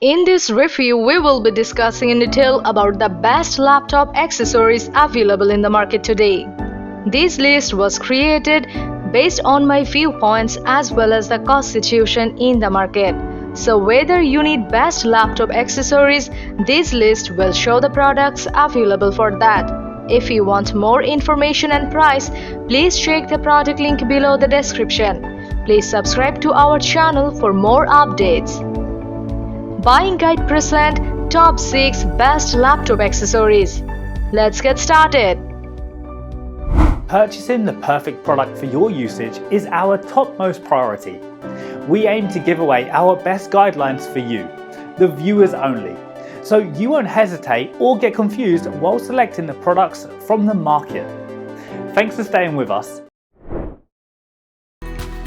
In this review, we will be discussing in detail about the best laptop accessories available in the market today. This list was created based on my viewpoints as well as the cost situation in the market. So whether you need best laptop accessories, this list will show the products available for that. If you want more information and price, please check the product link below the description. Please subscribe to our channel for more updates. Buying Guide present Top 6 Best Laptop Accessories. Let's get started. Purchasing the perfect product for your usage is our topmost priority. We aim to give away our best guidelines for you, the viewers only, so you won't hesitate or get confused while selecting the products from the market. Thanks for staying with us.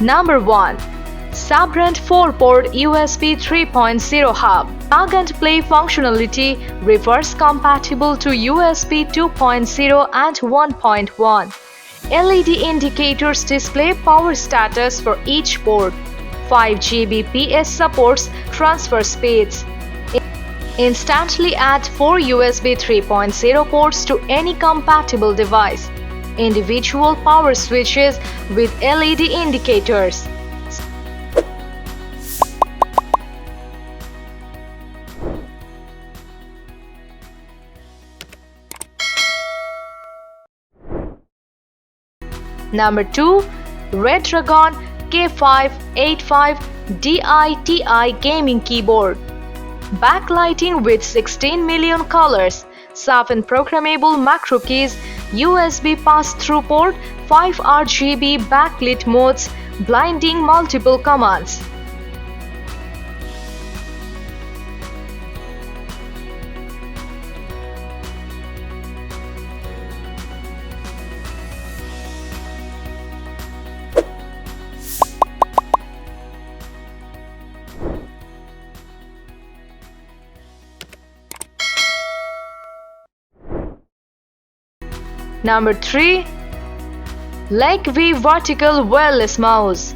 Number 1. Sabrent 4-port USB 3.0 hub. Plug and play functionality, reverse compatible to USB 2.0 and 1.1. LED indicators display power status for each port. 5 Gbps supports transfer speeds. Instantly add 4 USB 3.0 ports to any compatible device. Individual power switches with LED indicators. Number 2. Redragon K585 Gaming Keyboard. Backlighting with 16 million colors, 7 programmable macro keys, USB pass-through port, 5 RGB backlit modes, blinding multiple commands. Number 3. LegV Vertical Wireless Mouse.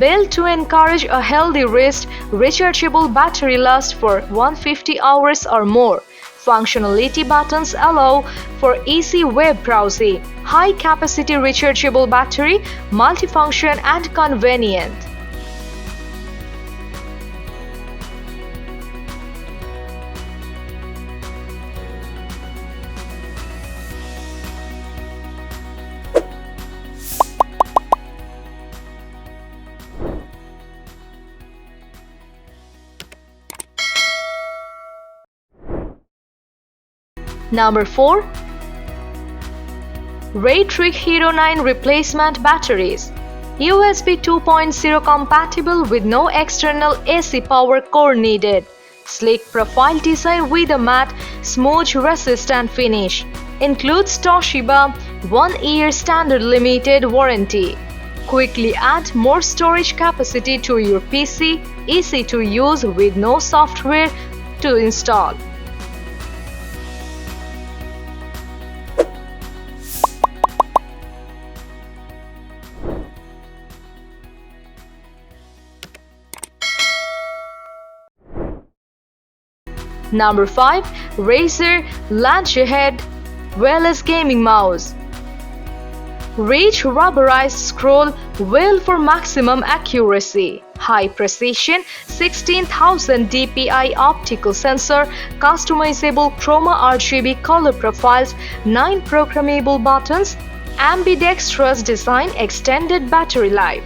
Built to encourage a healthy wrist, rechargeable battery lasts for 150 hours or more. Functionality buttons allow for easy web browsing. High capacity rechargeable battery, multifunction and convenient. Number 4. Raytrick Hero 9 Replacement Batteries. USB 2.0 compatible with no external AC power core needed. Sleek profile design with a matte, smudge-resistant finish. Includes Toshiba 1-year standard limited warranty. Quickly add more storage capacity to your PC, easy to use with no software to install. Number 5. Razer Launchhead Wireless Gaming Mouse. Rich rubberized scroll wheel for maximum accuracy. High precision, 16,000 dpi optical sensor, customizable chroma RGB color profiles, 9 programmable buttons, ambidextrous design, extended battery life.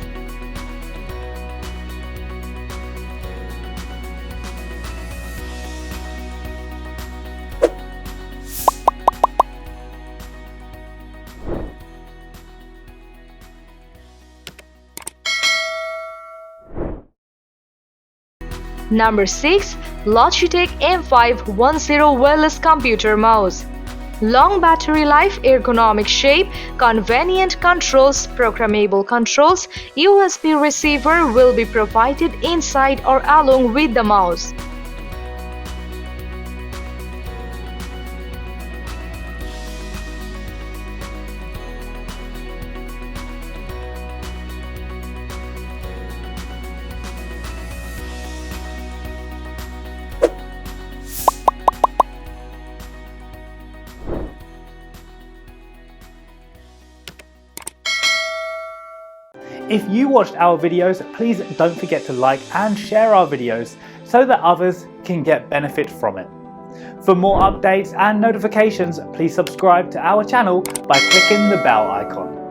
Number 6. Logitech M510 Wireless Computer Mouse. Long battery life, ergonomic shape, convenient controls, programmable controls, USB receiver will be provided inside or along with the mouse. If you watched our videos, please don't forget to like and share our videos so that others can get benefit from it. For more updates and notifications, please subscribe to our channel by clicking the bell icon.